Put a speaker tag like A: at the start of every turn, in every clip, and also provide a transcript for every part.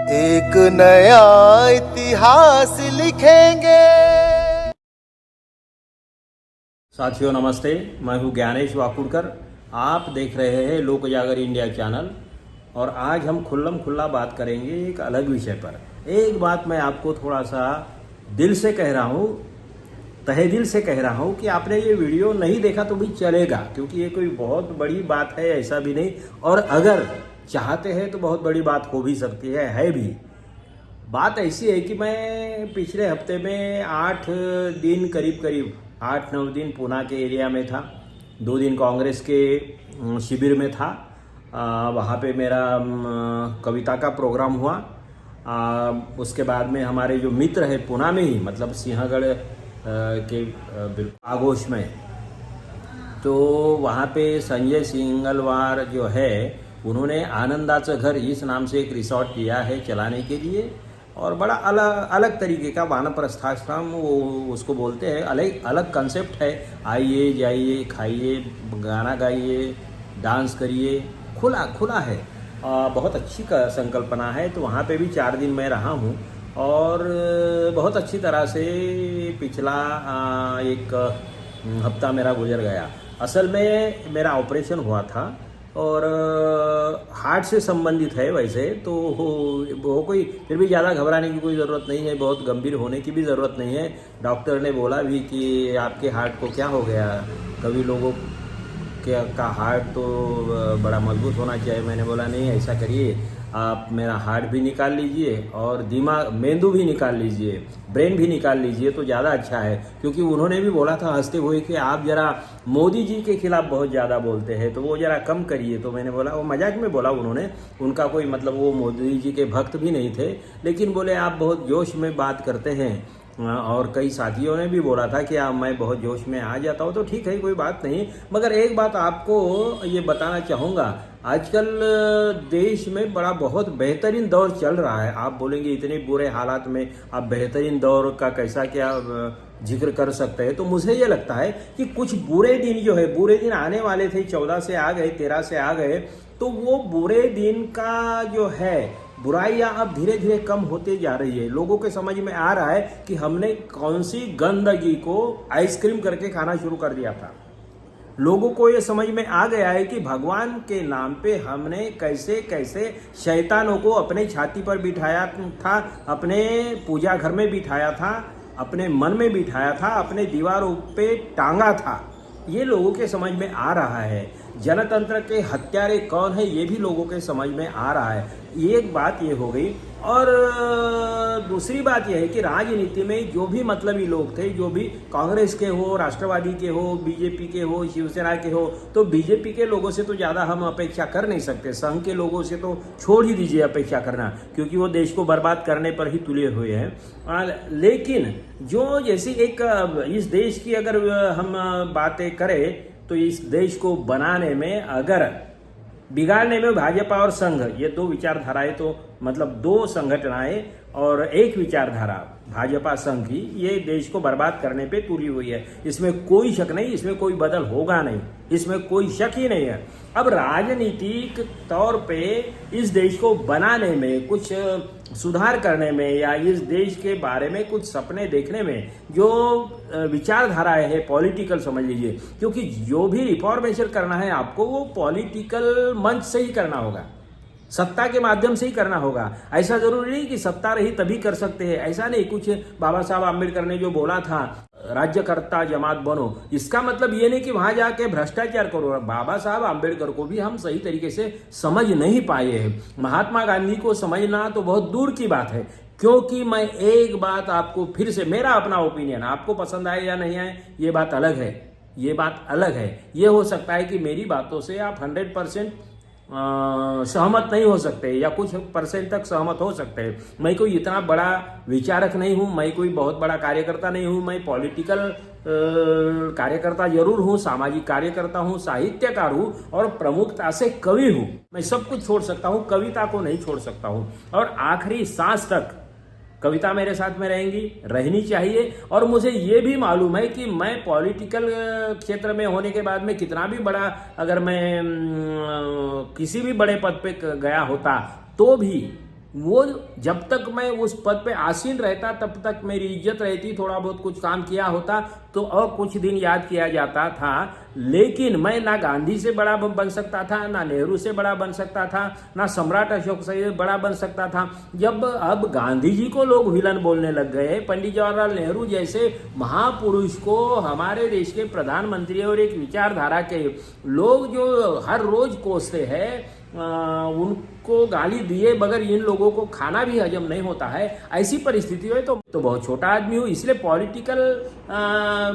A: एक नया इतिहास लिखेंगे।
B: साथियों नमस्ते, मैं हूं ज्ञानेश वाकुड़कर। आप देख रहे हैं लोक जागर इंडिया चैनल और आज हम खुल्लम खुल्ला बात करेंगे एक अलग विषय पर। एक बात मैं आपको थोड़ा सा दिल से कह रहा हूं, तहे दिल से कह रहा हूं कि आपने ये वीडियो नहीं देखा तो भी चलेगा, क्योंकि ये कोई बहुत बड़ी बात है ऐसा भी नहीं, और अगर चाहते हैं तो बहुत बड़ी बात हो भी सकती है भी। बात ऐसी है कि मैं पिछले हफ्ते में 8 दिन करीब 8-9 दिन पूना के एरिया में था। 2 दिन कांग्रेस के शिविर में था। वहाँ पे मेरा कविता का प्रोग्राम हुआ। उसके बाद में हमारे जो मित्र है पूना में ही, मतलब सिंहगढ़ के आगोश में, तो वहाँ पे संजय सिंगलवार जो है उन्होंने आनंदाचं घर इस नाम से एक रिसोर्ट लिया है चलाने के लिए, और बड़ा अलग तरीके का वानप्रस्थाश्रम वो उसको बोलते हैं। अलग कंसेप्ट है। आइए जाइए खाइए गाना गाइए डांस करिए, खुला है। बहुत अच्छी संकल्पना है। तो वहाँ पे भी 4 दिन मैं रहा हूँ और बहुत अच्छी तरह से पिछला एक हफ्ता मेरा गुजर गया। असल में मेरा ऑपरेशन हुआ था और हार्ट से संबंधित है वैसे तो वो कोई फिर भी ज़्यादा घबराने की कोई ज़रूरत नहीं है, बहुत गंभीर होने की भी ज़रूरत नहीं है। डॉक्टर ने बोला भी कि आपके हार्ट को क्या हो गया, कभी लोगों का हार्ट तो बड़ा मजबूत होना चाहिए। मैंने बोला नहीं, ऐसा करिए आप मेरा हार्ट भी निकाल लीजिए और दिमाग मेंदू भी निकाल लीजिए, ब्रेन भी निकाल लीजिए तो ज़्यादा अच्छा है। क्योंकि उन्होंने भी बोला था हंसते हुए कि आप ज़रा मोदी जी के खिलाफ बहुत ज़्यादा बोलते हैं तो वो ज़रा कम करिए। तो मैंने बोला, वो मजाक में बोला उन्होंने, उनका कोई मतलब वो मोदी जी के भक्त भी नहीं थे, लेकिन बोले आप बहुत जोश में बात करते हैं। और कई साथियों ने भी बोला था कि मैं बहुत जोश में आ जाता हूँ। तो ठीक है, कोई बात नहीं, मगर एक बात आपको ये बताना चाहूँगा, आजकल देश में बहुत बेहतरीन दौर चल रहा है। आप बोलेंगे इतने बुरे हालात में आप बेहतरीन दौर का कैसा क्या जिक्र कर सकते हैं। तो मुझे ये लगता है कि कुछ बुरे दिन जो है, बुरे दिन आने वाले थे, 14 से आ गए, 13 से आ गए, तो वो बुरे दिन का जो है बुराइयां अब धीरे धीरे कम होते जा रही है। लोगों के समझ में आ रहा है कि हमने कौन सी गंदगी को आइसक्रीम करके खाना शुरू कर दिया था। लोगों को ये समझ में आ गया है कि भगवान के नाम पे हमने कैसे कैसे शैतानों को अपने छाती पर बिठाया था, अपने पूजा घर में बिठाया था, अपने मन में बिठाया था, अपने दीवारों पे टांगा था। ये लोगों के समझ में आ रहा है। जनतंत्र के हत्यारे कौन है ये भी लोगों के समझ में आ रहा है। एक बात ये हो गई, और दूसरी बात यह है कि राजनीति में जो भी मतलबी लोग थे, जो भी कांग्रेस के हो, राष्ट्रवादी के हो, बीजेपी के हो, शिवसेना के हो, तो बीजेपी के लोगों से तो ज़्यादा हम अपेक्षा कर नहीं सकते। संघ के लोगों से तो छोड़ ही दीजिए अपेक्षा करना, क्योंकि वो देश को बर्बाद करने पर ही तुले हुए हैं। लेकिन जो जैसी एक इस देश की अगर हम बातें करें तो इस देश को बनाने में, अगर बिगाड़ने में भाजपा और संघ, ये 2 विचारधाराएं, तो मतलब 2 संगठनाएं और एक विचारधारा भाजपा संघ की, ये देश को बर्बाद करने पे तुली हुई है। इसमें कोई शक नहीं, इसमें कोई बदल होगा नहीं, इसमें कोई शक ही नहीं है। अब राजनीतिक तौर पे इस देश को बनाने में, कुछ सुधार करने में, या इस देश के बारे में कुछ सपने देखने में जो विचारधाराएं है, पॉलिटिकल समझ लीजिए, क्योंकि जो भी रिफॉर्मेशन करना है आपको वो पॉलिटिकल मंच से ही करना होगा, सत्ता के माध्यम से ही करना होगा। ऐसा जरूरी नहीं कि सत्ता रही तभी कर सकते हैं, ऐसा नहीं। कुछ बाबा साहब आम्बेडकर ने जो बोला था, राज्यकर्ता जमात बनो, इसका मतलब ये नहीं कि वहां जाके भ्रष्टाचार करो। बाबा साहब आम्बेडकर को भी हम सही तरीके से समझ नहीं पाए हैं। महात्मा गांधी को समझना तो बहुत दूर की बात है। क्योंकि मैं एक बात आपको फिर से, मेरा अपना ओपिनियन, आपको पसंद आए या नहीं आए ये बात अलग है, ये बात अलग है। ये हो सकता है कि मेरी बातों से आप 100% सहमत नहीं हो सकते, या कुछ % तक सहमत हो सकते हैं। मैं कोई इतना बड़ा विचारक नहीं हूँ, मैं कोई बहुत बड़ा कार्यकर्ता नहीं हूँ। मैं पॉलिटिकल कार्यकर्ता जरूर हूँ, सामाजिक कार्यकर्ता हूँ, साहित्यकार हूँ, और प्रमुखता से कवि हूँ। मैं सब कुछ छोड़ सकता हूँ, कविता को नहीं छोड़ सकता हूँ। और आखिरी सांस तक कविता मेरे साथ में रहेंगी, रहनी चाहिए। और मुझे ये भी मालूम है कि मैं पॉलिटिकल क्षेत्र में होने के बाद में कितना भी बड़ा, अगर मैं किसी भी बड़े पद पे गया होता तो भी वो जब तक मैं उस पद पे आसीन रहता तब तक मेरी इज्जत रहती, थोड़ा बहुत कुछ काम किया होता तो और कुछ दिन याद किया जाता था। लेकिन मैं ना गांधी से बड़ा बन सकता था, ना नेहरू से बड़ा बन सकता था, ना सम्राट अशोक से बड़ा बन सकता था। जब अब गांधी जी को लोग विलन बोलने लग गए, पंडित जवाहरलाल नेहरू जैसे महापुरुष को हमारे देश के प्रधानमंत्री और एक विचारधारा के लोग जो हर रोज कोसते हैं, उनको गाली दिए बगैर इन लोगों को खाना भी हजम नहीं होता है। ऐसी परिस्थिति है तो बहुत छोटा आदमी हूँ, इसलिए पॉलिटिकल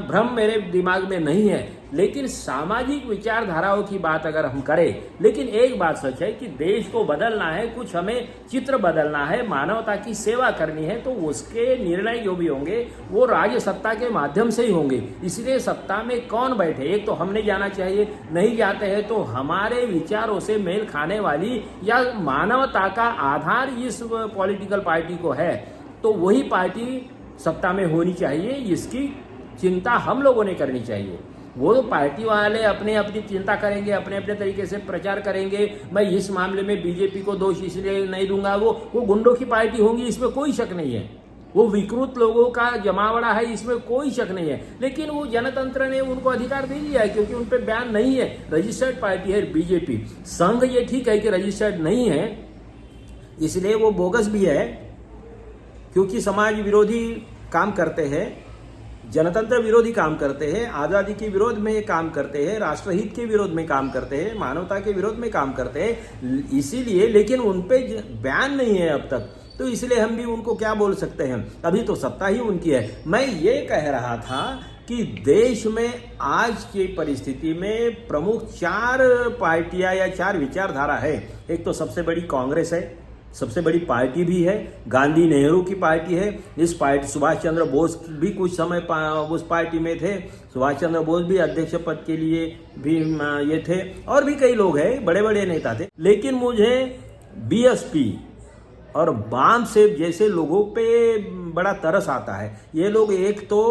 B: भ्रम मेरे दिमाग में नहीं है। लेकिन सामाजिक विचारधाराओं की बात अगर हम करें, लेकिन एक बात सच है कि देश को बदलना है, कुछ हमें चित्र बदलना है, मानवता की सेवा करनी है, तो उसके निर्णय जो भी होंगे वो राज्य सत्ता के माध्यम से ही होंगे। इसलिए सत्ता में कौन बैठे, एक तो हमने जाना चाहिए, नहीं जाते हैं तो हमारे विचारों से मेल खाने वाली या मानवता का आधार इस पॉलिटिकल पार्टी को है, तो वही पार्टी सत्ता में होनी चाहिए। इसकी चिंता हम लोगों ने करनी चाहिए। वो पार्टी वाले अपने अपनी चिंता करेंगे, अपने अपने तरीके से प्रचार करेंगे। मैं इस मामले में बीजेपी को दोष इसलिए नहीं दूंगा, वो गुंडों की पार्टी होगी, इसमें कोई शक नहीं है। वो विकृत लोगों का जमावड़ा है, इसमें कोई शक नहीं है। लेकिन वो जनतंत्र ने उनको अधिकार दे दिया है, क्योंकि उन पर बयान नहीं है। रजिस्टर्ड पार्टी है बीजेपी। संघ ये ठीक है कि रजिस्टर्ड नहीं है, इसलिए वो बोगस भी है, क्योंकि समाज विरोधी काम करते हैं, जनतंत्र विरोधी काम करते हैं, आज़ादी के विरोध में काम करते हैं, राष्ट्रहित के विरोध में काम करते हैं, मानवता के विरोध में काम करते हैं। इसीलिए, लेकिन उन पे बयान नहीं है अब तक, तो इसलिए हम भी उनको क्या बोल सकते हैं। अभी तो सत्ता ही उनकी है। मैं ये कह रहा था कि देश में आज की परिस्थिति में प्रमुख 4 पार्टियां या 4 विचारधारा है। एक तो सबसे बड़ी कांग्रेस है, सबसे बड़ी पार्टी भी है, गांधी नेहरू की पार्टी है। इस पार्टी सुभाष चंद्र बोस भी कुछ समय उस पार्टी में थे। सुभाष चंद्र बोस भी अध्यक्ष पद के लिए भी ये थे, और भी कई लोग हैं, बड़े बड़े नेता थे। लेकिन मुझे बीएसपी और वाम से जैसे लोगों पे बड़ा तरस आता है। ये लोग एक तो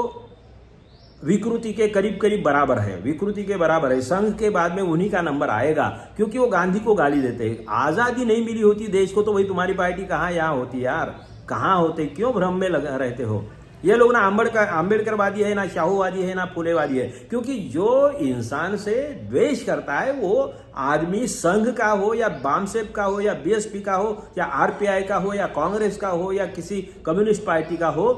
B: विकृति के करीब करीब बराबर है, विकृति के बराबर है। संघ के बाद में उन्हीं का नंबर आएगा, क्योंकि वो गांधी को गाली देते हैं। आज़ादी नहीं मिली होती देश को तो भाई तुम्हारी पार्टी कहाँ यहाँ होती यार, कहाँ होते, क्यों भ्रम में लगा रहते हो। ये लोग ना आम्बेडकरवादी है, ना शाहूवादी है, ना फुलेवादी है। क्योंकि जो इंसान से द्वेष करता है वो आदमी संघ का हो या बामसेप का हो या बीएसपी का हो या आरपीआई का हो या कांग्रेस का हो या किसी कम्युनिस्ट पार्टी का हो,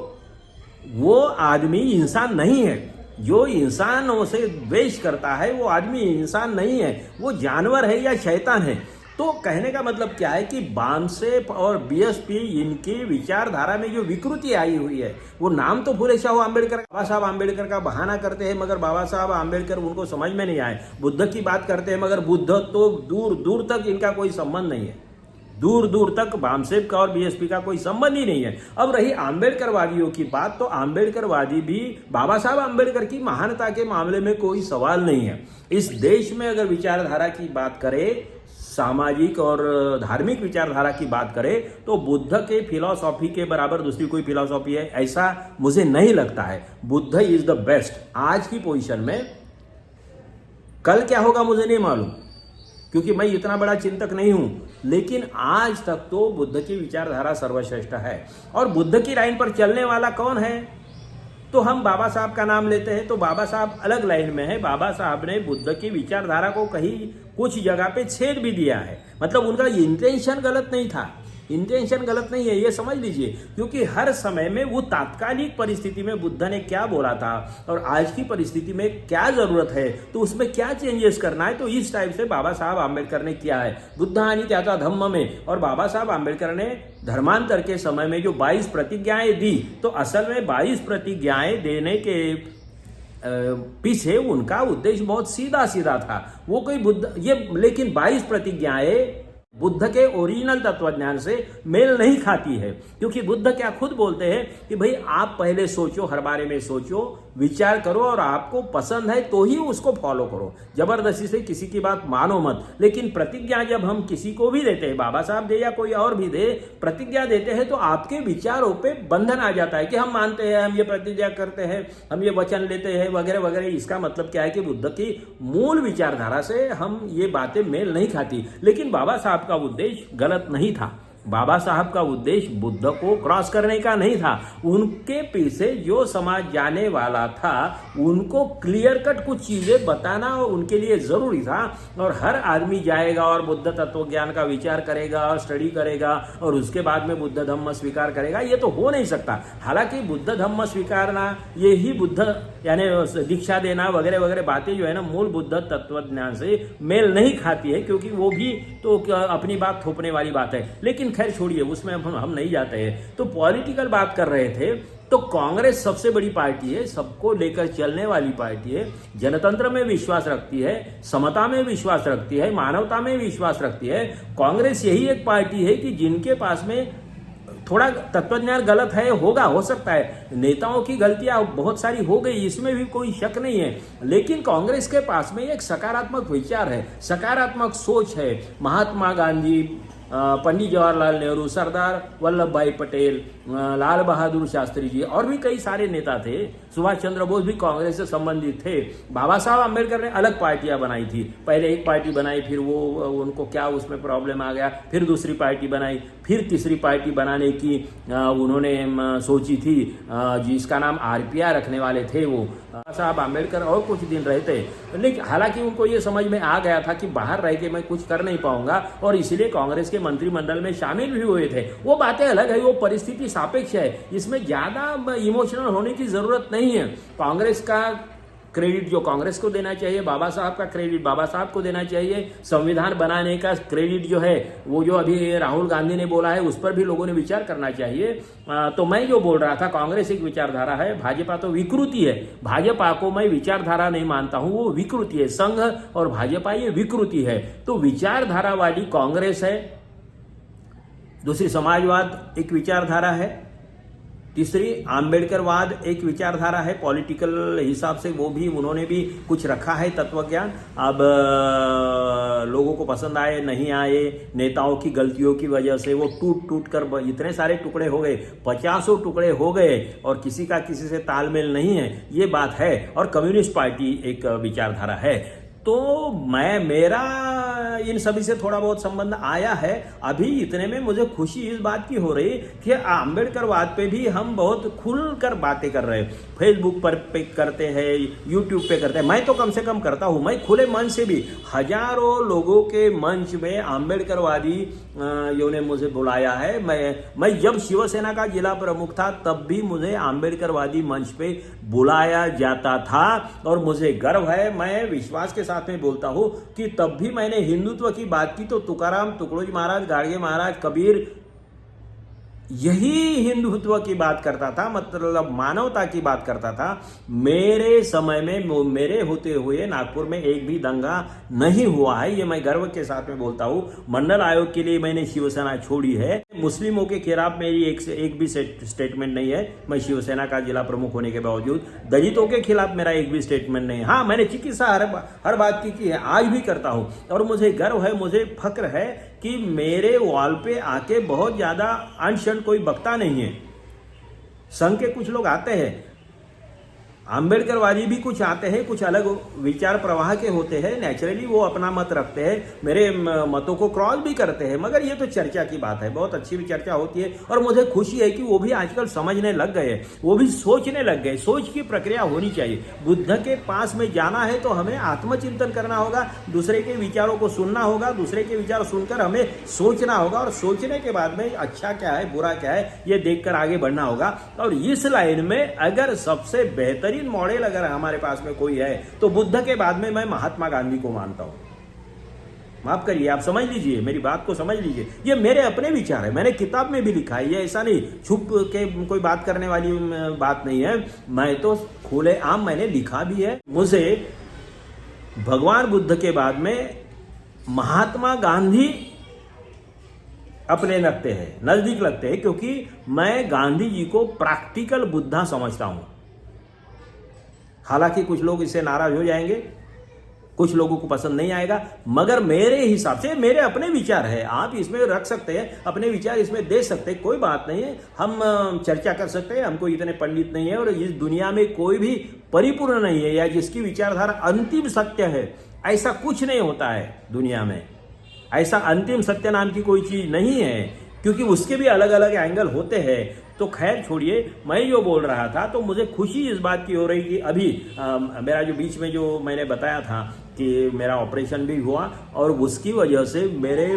B: वो आदमी इंसान नहीं है। जो इंसानों से द्वेष करता है वो आदमी इंसान नहीं है, वो जानवर है या शैतान है। तो कहने का मतलब क्या है कि बामसेप और बीएसपी, इनकी विचारधारा में जो विकृति आई हुई है, वो नाम तो फुले शाह आम्बेडकर, बाबा साहब आम्बेडकर का बहाना करते हैं, मगर बाबा साहब आम्बेडकर उनको समझ में नहीं आए। बुद्ध की बात करते हैं, मगर बुद्ध तो दूर दूर तक इनका कोई संबंध नहीं है, दूर दूर तक बामसेप का और बीएसपी का कोई संबंध ही नहीं है। अब रही आम्बेडकरवादियों की बात, तो आम्बेडकरवादी भी बाबा साहब आम्बेडकर की महानता के मामले में कोई सवाल नहीं है। इस देश में अगर विचारधारा की बात करें, सामाजिक और धार्मिक विचारधारा की बात करें, तो बुद्ध के फिलॉसॉफी के बराबर दूसरी कोई फिलॉसॉफी है ऐसा मुझे नहीं लगता है। बुद्ध इज द बेस्ट आज की पोजीशन में। कल क्या होगा मुझे नहीं मालूम, क्योंकि मैं इतना बड़ा चिंतक नहीं हूं, लेकिन आज तक तो बुद्ध की विचारधारा सर्वश्रेष्ठ है। और बुद्ध की लाइन पर चलने वाला कौन है, तो हम बाबा साहब का नाम लेते हैं, तो बाबा साहब अलग लाइन में है। बाबा साहब ने बुद्ध की विचारधारा को कहीं कुछ जगह पे छेद भी दिया है, मतलब उनका इंटेंशन गलत नहीं था, इंटेंशन गलत नहीं है, ये समझ लीजिए। क्योंकि हर समय में वो तात्कालिक परिस्थिति में बुद्ध ने क्या बोला था और आज की परिस्थिति में क्या जरूरत है, तो उसमें क्या चेंजेस करना है, तो इस टाइप से बाबा साहब आम्बेडकर ने किया है। बुद्ध हानि त्यागा धम्म में, और बाबा साहब आम्बेडकर ने धर्मांतर के समय में जो 22 प्रतिज्ञाएं दी, तो असल में 22 प्रतिज्ञाएं देने के पीछे उनका उद्देश्य बहुत सीधा सीधा था। वो कोई बुद्ध ये, लेकिन 22 प्रतिज्ञाएं बुद्ध के ओरिजिनल तत्वज्ञान से मेल नहीं खाती है। क्योंकि बुद्ध क्या खुद बोलते हैं कि भाई आप पहले सोचो, हर बारे में सोचो, विचार करो, और आपको पसंद है तो ही उसको फॉलो करो, जबरदस्ती से किसी की बात मानो मत। लेकिन प्रतिज्ञा जब हम किसी को भी देते हैं, बाबा साहब दे या कोई और भी दे, प्रतिज्ञा देते हैं, तो आपके विचारों पे बंधन आ जाता है कि हम मानते हैं, हम ये प्रतिज्ञा करते हैं, हम ये वचन लेते हैं, वगैरह वगैरह। इसका मतलब क्या है कि बुद्ध की मूल विचारधारा से हम ये बातें मेल नहीं खाती। लेकिन बाबा साहब का उद्देश्य गलत नहीं था, बाबा साहब का उद्देश्य बुद्ध को क्रॉस करने का नहीं था। उनके पीछे जो समाज जाने वाला था उनको क्लियर कट कुछ चीजें बताना उनके लिए जरूरी था। और हर आदमी जाएगा और बुद्ध तत्व ज्ञान का विचार करेगा और स्टडी करेगा और उसके बाद में बुद्ध धम्म स्वीकार करेगा, ये तो हो नहीं सकता। हालांकि बुद्ध धम्म स्वीकारना, ये ही बुद्ध यानी दीक्षा देना वगैरह वगैरह बातें जो है ना, मूल बुद्ध तत्व ज्ञान से मेल नहीं खाती है, क्योंकि वो भी तो अपनी बात थोपने वाली बात है। लेकिन खैर छोड़िए, उसमें हम नहीं जाते हैं। तो पॉलिटिकल बात कर रहे थे, तो कांग्रेस सबसे बड़ी पार्टी है, सबको लेकर चलने वाली पार्टी है, जनतंत्र में विश्वास रखती है, समता में विश्वास रखती है, मानवता में विश्वास रखती है। कांग्रेस यही एक पार्टी है कि जिनके पास में थोड़ा तत्वज्ञान गलत है, होगा, हो सकता है, नेताओं की गलतियां बहुत सारी हो गई, इसमें भी कोई शक नहीं है। लेकिन कांग्रेस के पास में एक सकारात्मक विचार है, सकारात्मक सोच है। महात्मा गांधी, पंडित जवाहरलाल नेहरू, सरदार वल्लभ भाई पटेल, लाल बहादुर शास्त्री जी और भी कई सारे नेता थे। सुभाष चंद्र बोस भी कांग्रेस से संबंधित थे। बाबा साहब अम्बेडकर ने अलग पार्टियां बनाई थी, पहले एक पार्टी बनाई, फिर वो उनको क्या उसमें प्रॉब्लम आ गया, फिर दूसरी पार्टी बनाई, फिर तीसरी पार्टी बनाने की उन्होंने सोची थी, जिसका नाम आरपीआई रखने वाले थे वो बाबा साहब अम्बेडकर, और कुछ दिन रहते। लेकिन हालांकि उनको ये समझ में आ गया था कि बाहर रह के मैं कुछ कर नहीं पाऊंगा, और इसलिए कांग्रेस के मंत्रिमंडल में शामिल भी हुए थे। वो बातें अलग है, वो परिस्थिति सापेक्ष है, इसमें ज्यादा इमोशनल होने की जरूरत नहीं है। कांग्रेस का क्रेडिट जो कांग्रेस को देना चाहिए, बाबा साहब का क्रेडिट बाबा साहब को देना चाहिए। संविधान बनाने का क्रेडिट जो है वो जो अभी राहुल गांधी ने बोला है उस पर भी लोगों ने विचार करना चाहिए। तो मैं जो बोल रहा था, कांग्रेस एक विचारधारा है, भाजपा तो विकृति है। भाजपा को मैं विचारधारा नहीं मानता हूं, वो विकृति है। संघ और भाजपा ये विकृति है। तो विचारधारा वाली कांग्रेस है, दूसरी समाजवाद एक विचारधारा है, तीसरी आम्बेडकरवाद एक विचारधारा है। पॉलिटिकल हिसाब से वो भी, उन्होंने भी कुछ रखा है तत्वज्ञान। अब लोगों को पसंद आए नहीं आए, नेताओं की गलतियों की वजह से वो टूट टूट कर इतने सारे टुकड़े हो गए, 50 टुकड़े हो गए, और किसी का किसी से तालमेल नहीं है, ये बात है। और कम्युनिस्ट पार्टी एक विचारधारा है। तो मेरा इन सभी से थोड़ा बहुत संबंध आया है। अभी इतने में मुझे खुशी इस बात की हो रही कि आम्बेडकरवाद पे भी हम बहुत खुलकर बातें कर रहे हैं। फेसबुक पर पे करते हैं, यूट्यूब पे करते हैं, मैं तो कम से कम करता हूं। मैं खुले मन से भी, हजारों लोगों के मंच में आम्बेडकरवादी ने मुझे बुलाया है। मैं जब शिवसेना का जिला प्रमुख था तब भी मुझे आम्बेडकरवादी मंच पे बुलाया जाता था, और मुझे गर्व है, मैं विश्वास के साथ में बोलता हूं कि तब भी मैंने हिंदुत्व की बात की तो तुकाराम, तुकडोजी महाराज, गाडगे महाराज, कबीर, यही हिंदुत्व की बात करता था, मतलब मानवता की बात करता था। मेरे समय में, मेरे होते हुए नागपुर में एक भी दंगा नहीं हुआ है, ये मैं गर्व के साथ में बोलता हूं। मंडल आयोग के लिए मैंने शिवसेना छोड़ी है। मुस्लिमों के खिलाफ मेरी एक भी स्टेटमेंट नहीं है, मैं शिवसेना का जिला प्रमुख होने के बावजूद। दलितों के खिलाफ मेरा एक भी स्टेटमेंट नहीं है। हाँ, मैंने चिकित्सा हर बात की है, आज भी करता हूं, और मुझे गर्व है, मुझे फक्र है कि मेरे वॉल पे आके बहुत ज्यादा अनशन कोई बकता नहीं है। संघ के कुछ लोग आते हैं, आम्बेडकरवादी भी कुछ आते हैं, कुछ अलग विचार प्रवाह के होते हैं, नेचुरली वो अपना मत रखते हैं, मेरे मतों को क्रॉस भी करते हैं, मगर ये तो चर्चा की बात है, बहुत अच्छी भी चर्चा होती है। और मुझे खुशी है कि वो भी आजकल समझने लग गए, वो भी सोचने लग गए। सोच की प्रक्रिया होनी चाहिए। बुद्ध के पास में जाना है तो हमें आत्मचिंतन करना होगा, दूसरे के विचारों को सुनना होगा, दूसरे के विचार सुनकर हमें सोचना होगा, और सोचने के बाद में अच्छा क्या है, बुरा क्या है, ये देखकर आगे बढ़ना होगा। और इस लाइन में अगर सबसे बेहतर मॉडल अगर हमारे पास में कोई है तो बुद्ध के बाद में मैं महात्मा गांधी को मानता हूं। माफ करिए, आप समझ लीजिए, मेरी बात को समझ लीजिए। ये मेरे अपने विचार है, मैंने किताब में भी लिखा है, ये ऐसा नहीं छुप के कोई बात करने वाली बात नहीं है। मैं तो खुले आम मैंने लिखा भी है। मुझे भगवान बुद्ध के बाद में महात्मा गांधी अपने लगते हैं, नजदीक लगते हैं, क्योंकि मैं गांधी जी को प्रैक्टिकल बुद्धा समझता हूं। हालांकि कुछ लोग इससे नाराज हो जाएंगे, कुछ लोगों को पसंद नहीं आएगा, मगर मेरे हिसाब से मेरे अपने विचार है। आप इसमें रख सकते हैं, अपने विचार इसमें दे सकते हैं, कोई बात नहीं है। हम चर्चा कर सकते हैं, हमको इतने पंडित नहीं है, और इस दुनिया में कोई भी परिपूर्ण नहीं है या जिसकी विचारधारा अंतिम सत्य है, ऐसा कुछ नहीं होता है दुनिया में। ऐसा अंतिम सत्य नाम की कोई चीज नहीं है। क्योंकि उसके भी अलग अलग एंगल होते हैं। तो खैर छोड़िए, मैं जो बोल रहा था तो मुझे खुशी इस बात की हो रही कि अभी मेरा जो बीच में जो मैंने बताया था कि मेरा ऑपरेशन भी हुआ और उसकी वजह से मेरे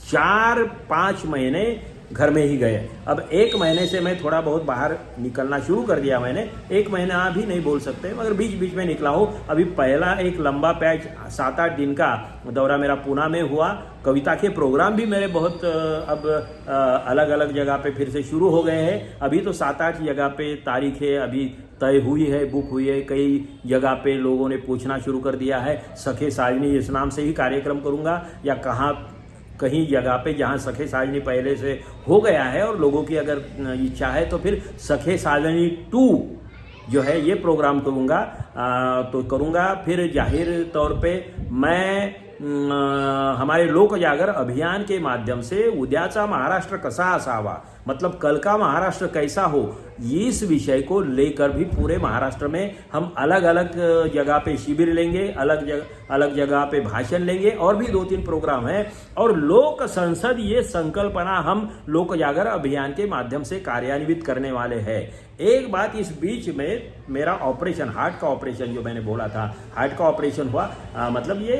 B: 4-5 महीने घर में ही गए। अब 1 महीने से मैं थोड़ा बहुत बाहर निकलना शुरू कर दिया मैंने। 1 महीना भी नहीं बोल सकते, मगर बीच बीच में निकला हूँ। अभी पहला एक लंबा पैच 7-8 दिन का दौरा मेरा पूना में हुआ। कविता के प्रोग्राम भी मेरे बहुत अब अलग अलग जगह पे फिर से शुरू हो गए हैं। अभी तो 7-8 जगह पे तारीखें अभी तय हुई है, बुक हुई है। कई जगह पे लोगों ने पूछना शुरू कर दिया है, सखे साजनी इस नाम से ही कार्यक्रम करूँगा या कहीं जगह पे जहाँ सखे साजनी पहले से हो गया है और लोगों की अगर इच्छा है तो फिर सखे साजनी 2 जो है ये प्रोग्राम करूँगा। तो करूँगा। फिर जाहिर तौर पे मैं हमारे लोक जागर अभियान के माध्यम से उद्याचा महाराष्ट्र कसा असावा, मतलब कल का महाराष्ट्र कैसा हो, इस विषय को लेकर भी पूरे महाराष्ट्र में हम अलग अलग जगह पे शिविर लेंगे, अलग जगह पे भाषण लेंगे और भी 2-3 प्रोग्राम हैं। और लोक संसद ये संकल्पना हम लोक जागर अभियान के माध्यम से कार्यान्वित करने वाले हैं। एक बात इस बीच में, मेरा ऑपरेशन, हार्ट का ऑपरेशन जो मैंने बोला था, हार्ट का ऑपरेशन हुआ, मतलब ये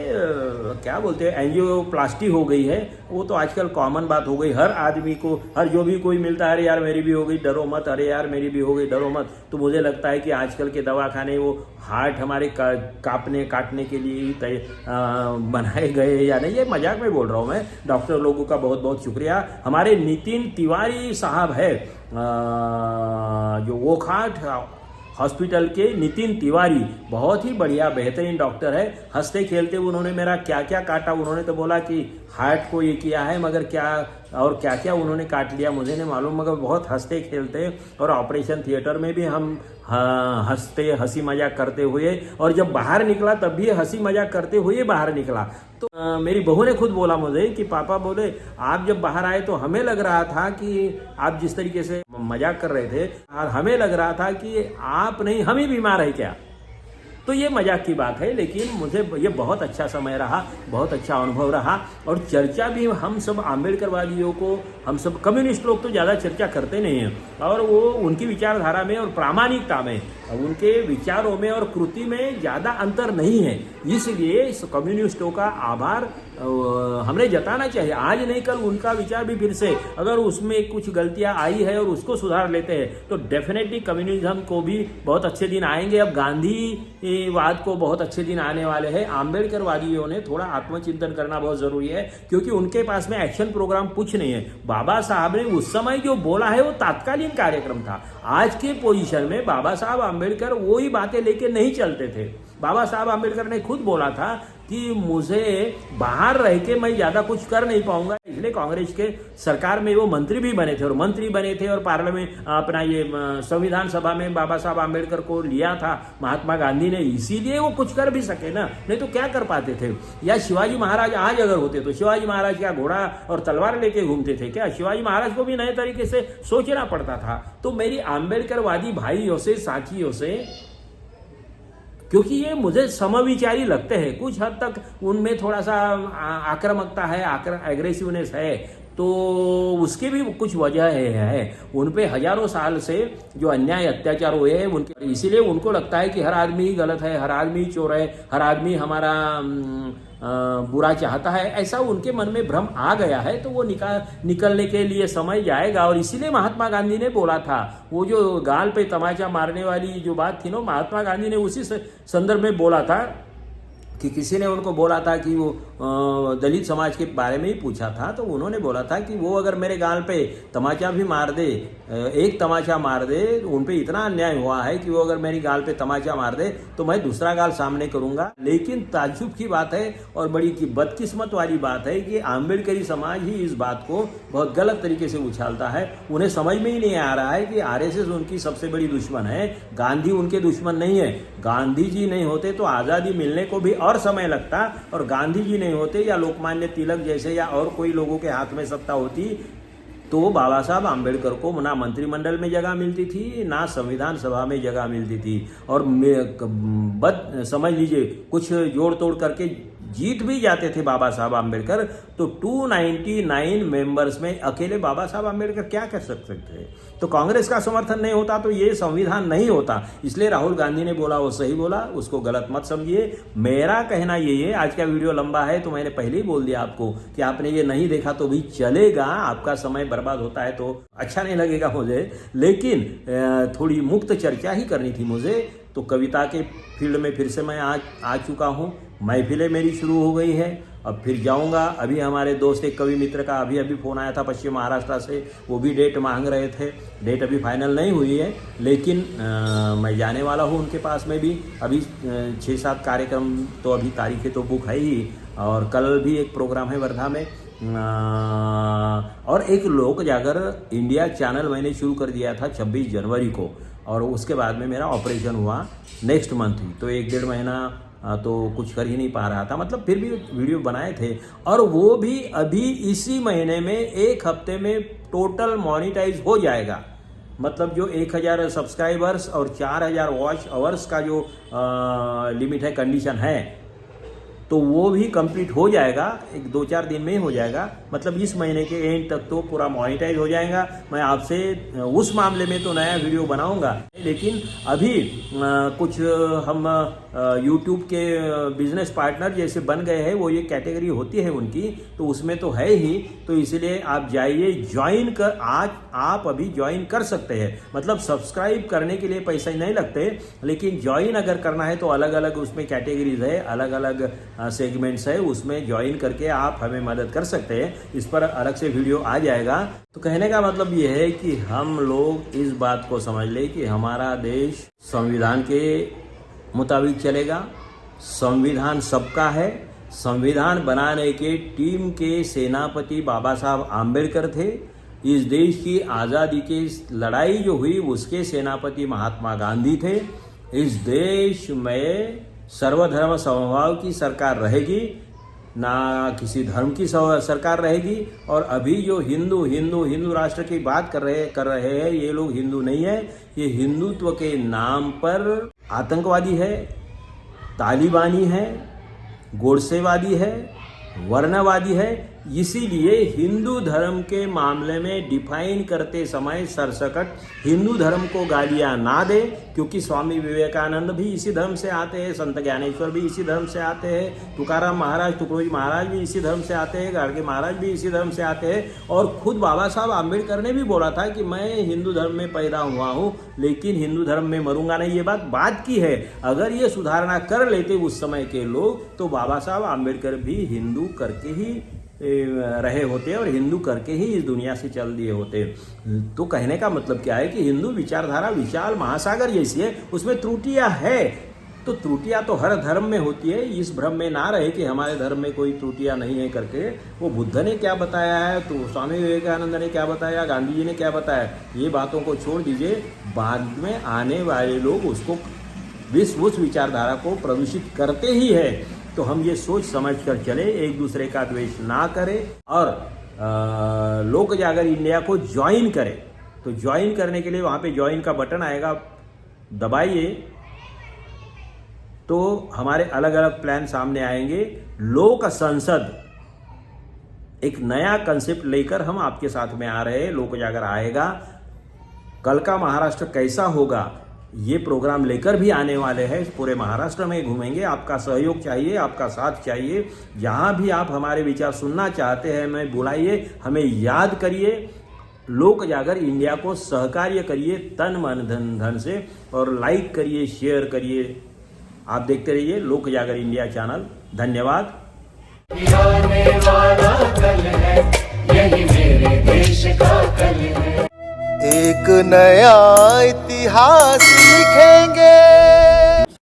B: क्या बोलते हैं, एंजियोप्लास्टी हो गई है। वो तो आजकल कॉमन बात हो गई, हर आदमी को, हर जो भी कोई मिलता है, अरे यार मेरी भी हो गई, डरो मत, अरे यार मेरी भी हो गई, डरो मत। तो मुझे लगता है कि आजकल के दवाखाने वो हार्ट हमारे काटने के लिए ही बनाए गए या नहीं, ये मजाक में बोल रहा हूँ मैं। डॉक्टर लोगों का बहुत बहुत शुक्रिया। हमारे नितिन तिवारी साहब है जो वोखाट हॉस्पिटल के नितिन तिवारी, बहुत ही बढ़िया बेहतरीन डॉक्टर है। हंसते खेलते उन्होंने मेरा क्या क्या काटा, उन्होंने तो बोला कि हार्ट को ये किया है, मगर क्या और क्या क्या उन्होंने काट लिया मुझे नहीं मालूम, मगर बहुत हंसते खेलते। और ऑपरेशन थिएटर में भी हम हंसते, हंसी मजाक करते हुए, और जब बाहर निकला तब भी हंसी मजाक करते हुए बाहर निकला। तो मेरी बहू ने खुद बोला मुझे कि पापा बोले आप जब बाहर आए तो हमें लग रहा था कि आप जिस तरीके से मजाक कर रहे थे, और हमें लग रहा था कि आप नहीं हम ही बीमार है क्या। तो ये मजाक की बात है, लेकिन मुझे ये बहुत अच्छा समय रहा, बहुत अच्छा अनुभव रहा। और चर्चा भी हम सब आम्बेडकरवादियों को, हम सब कम्युनिस्ट लोग तो ज़्यादा चर्चा करते नहीं हैं, और वो उनकी विचारधारा में और प्रामाणिकता में, उनके विचारों में और कृति में ज़्यादा अंतर नहीं है। इसलिए इस कम्युनिस्टों का आभार हमने जताना चाहिए। आज नहीं कल उनका विचार भी फिर से, अगर उसमें कुछ गलतियां आई है और उसको सुधार लेते हैं तो डेफिनेटली कम्युनिज्म को भी बहुत अच्छे दिन आएंगे। अब गांधीवाद को बहुत अच्छे दिन आने वाले हैं। आम्बेडकरवादियों ने थोड़ा आत्मचिंतन करना बहुत जरूरी है, क्योंकि उनके पास में एक्शन प्रोग्राम कुछ नहीं है। बाबा साहब ने उस समय जो बोला है वो तात्कालीन कार्यक्रम था। आज के पोजीशन में बाबा साहब आम्बेडकर वही बातें लेके नहीं चलते थे। बाबा साहब आम्बेडकर ने खुद बोला था कि मुझे बाहर रह के मैं ज़्यादा कुछ कर नहीं पाऊंगा, इसलिए कांग्रेस के सरकार में वो मंत्री भी बने थे, और मंत्री बने थे और पार्लियामेंट अपना ये संविधान सभा में बाबा साहब आम्बेडकर को लिया था महात्मा गांधी ने, इसीलिए वो कुछ कर भी सके ना, नहीं तो क्या कर पाते थे। या शिवाजी महाराज आज अगर होते तो शिवाजी महाराज क्या घोड़ा और तलवार लेके घूमते थे क्या? शिवाजी महाराज को भी नए तरीके से सोचना पड़ता था। तो मेरी आम्बेडकरवादी भाइयों से, साथियों से, क्योंकि ये मुझे समविचारी लगते हैं, कुछ हद तक उनमें थोड़ा सा आक्रामकता है, एग्रेसिवनेस है, तो उसकी भी कुछ वजह है। उन पे हजारों साल से जो अन्याय अत्याचार हुए हैं उनके, इसीलिए उनको लगता है कि हर आदमी ही गलत है, हर आदमी चोर है, हर आदमी हमारा बुरा चाहता है, ऐसा उनके मन में भ्रम आ गया है। तो वो निकलने के लिए समय जाएगा। और इसीलिए महात्मा गांधी ने बोला था, वो जो गाल पे तमाचा मारने वाली जो बात थी ना, महात्मा गांधी ने उसी संदर्भ में बोला था कि किसी ने उनको बोला था कि वो दलित समाज के बारे में ही पूछा था, तो उन्होंने बोला था कि वो अगर मेरे गाल पे तमाचा भी मार दे, एक तमाचा मार दे, उन पे इतना अन्याय हुआ है कि वो अगर मेरी गाल पे तमाचा मार दे तो मैं दूसरा गाल सामने करूंगा। लेकिन ताज्जुब की बात है और बड़ी बदकिस्मत वाली बात है कि आम्बेडकरी समाज ही इस बात को बहुत गलत तरीके से उछालता है। उन्हें समझ में ही नहीं आ रहा है कि आरएसएस उनकी सबसे बड़ी दुश्मन है, गांधी उनके दुश्मन नहीं है। गांधी जी नहीं होते तो आज़ादी मिलने को भी और समय लगता, और गांधी जी नहीं होते या लोकमान्य तिलक जैसे या और कोई लोगों के हाथ में सत्ता होती तो बाबा साहब आम्बेडकर को ना मंत्रिमंडल में जगह मिलती थी, ना संविधान सभा में जगह मिलती थी। और समझ लीजिए कुछ जोड़ तोड़ करके जीत भी जाते थे बाबा साहब आम्बेडकर, तो 299 मेंबर्स में अकेले बाबा साहब आम्बेडकर क्या कर सकते थे? तो कांग्रेस का समर्थन नहीं होता तो ये संविधान नहीं होता। इसलिए राहुल गांधी ने बोला वो सही बोला, उसको गलत मत समझिए। मेरा कहना ये है, आज का वीडियो लंबा है तो मैंने पहले ही बोल दिया आपको कि आपने ये नहीं देखा तो भी चलेगा, आपका समय बर्बाद होता है तो अच्छा नहीं लगेगा मुझे, लेकिन थोड़ी मुक्त चर्चा ही करनी थी मुझे। तो कविता के फील्ड में फिर से मैं आ चुका हूँ, महफिलें मेरी शुरू हो गई है, अब फिर जाऊंगा। अभी हमारे दोस्त एक कवि मित्र का अभी फ़ोन आया था पश्चिम महाराष्ट्र से, वो भी डेट मांग रहे थे। डेट अभी फाइनल नहीं हुई है, लेकिन मैं जाने वाला हूँ उनके पास में भी। अभी 6-7 कार्यक्रम तो अभी तारीखें तो बुक है ही, और कल भी एक प्रोग्राम है वर्धा में। और एक लोक जागर इंडिया चैनल मैंने शुरू कर दिया था 26 जनवरी को, और उसके बाद में मेरा ऑपरेशन हुआ नेक्स्ट मंथ ही, तो 1-1.5 महीना तो कुछ कर ही नहीं पा रहा था, मतलब फिर भी वीडियो बनाए थे। और वो भी अभी इसी महीने में 1 हफ्ते में टोटल मोनेटाइज हो जाएगा। मतलब जो 1000 सब्सक्राइबर्स और 4000 वॉच आवर्स का जो लिमिट है, कंडीशन है, तो वो भी कंप्लीट हो जाएगा, 1-2-4 दिन में ही हो जाएगा। मतलब इस महीने के एंड तक तो पूरा मोनेटाइज हो जाएगा। मैं आपसे उस मामले में तो नया वीडियो बनाऊंगा, लेकिन अभी कुछ हम यूट्यूब के बिजनेस पार्टनर जैसे बन गए हैं, वो ये कैटेगरी होती है उनकी, तो उसमें तो है ही। तो इसलिए आप जाइए, ज्वाइन कर, आज आप अभी ज्वाइन कर सकते हैं। मतलब सब्सक्राइब करने के लिए पैसे नहीं लगते, लेकिन ज्वाइन अगर करना है तो अलग अलग उसमें कैटेगरीज है, अलग अलग सेगमेंट्स है, उसमें ज्वाइन करके आप हमें मदद कर सकते हैं। इस पर अलग से वीडियो आ जाएगा। तो कहने का मतलब ये है कि हम लोग इस बात को समझ लें कि हमारा देश संविधान के मुताबिक चलेगा। संविधान सबका है। संविधान बनाने के टीम के सेनापति बाबा साहब आम्बेडकर थे। इस देश की आज़ादी की लड़ाई जो हुई उसके सेनापति महात्मा गांधी थे। इस देश में सर्वधर्म समभाव की सरकार रहेगी, ना किसी धर्म की सरकार रहेगी। और अभी जो हिंदू राष्ट्र की बात कर रहे हैं, ये लोग हिंदू नहीं है, ये हिंदुत्व के नाम पर आतंकवादी है, तालिबानी है, गोडसेवादी है, वर्णवादी है। इसीलिए हिंदू धर्म के मामले में डिफाइन करते समय सरसकट हिंदू धर्म को गालियां ना दे, क्योंकि स्वामी विवेकानंद भी इसी धर्म से आते हैं, संत ज्ञानेश्वर भी इसी धर्म से आते हैं, तुकाराम महाराज, तुकडोजी महाराज भी इसी धर्म से आते हैं, गाडगे महाराज भी इसी धर्म से आते हैं। और खुद बाबा साहब आम्बेडकर ने भी बोला था कि मैं हिंदू धर्म में पैदा हुआ हूँ, लेकिन हिंदू धर्म में मरूंगा नहीं। ये बात की है। अगर ये सुधारना कर लेते उस समय के लोग, तो बाबा साहब आम्बेडकर भी हिंदू करके ही रहे होते और हिंदू करके ही इस दुनिया से चल दिए होते। तो कहने का मतलब क्या है कि हिंदू विचारधारा विशाल महासागर जैसी है, उसमें त्रुटियां है। तो त्रुटियां तो हर धर्म में होती है। इस भ्रम में ना रहे कि हमारे धर्म में कोई त्रुटियां नहीं है करके। वो बुद्ध ने क्या बताया है, तो स्वामी विवेकानंद ने क्या बताया, गांधी जी ने क्या बताया, ये बातों को छोड़ दीजिए। बाद में आने वाले लोग उसको उस विचारधारा को प्रदूषित करते ही है। तो हम ये सोच समझ कर चले, एक दूसरे का द्वेष ना करें और लोक जागर इंडिया को ज्वाइन करें। तो ज्वाइन करने के लिए वहाँ पे ज्वाइन का बटन आएगा, दबाइए, तो हमारे अलग अलग प्लान सामने आएंगे। लोक संसद एक नया कंसेप्ट लेकर हम आपके साथ में आ रहे हैं। लोक जागर आएगा। कल का महाराष्ट्र कैसा होगा, ये प्रोग्राम लेकर भी आने वाले हैं। पूरे महाराष्ट्र में घूमेंगे। आपका सहयोग चाहिए, आपका साथ चाहिए। जहाँ भी आप हमारे विचार सुनना चाहते हैं, हमें बुलाइए, हमें याद करिए। लोक जागर इंडिया को सहकार्य करिए तन मन धन से, और लाइक करिए, शेयर करिए। आप देखते रहिए लोक जागर इंडिया चैनल। धन्यवाद।
C: आने वाला कल है, यही मेरे देश का कल है।
A: एक नया इतिहास लिखेंगे।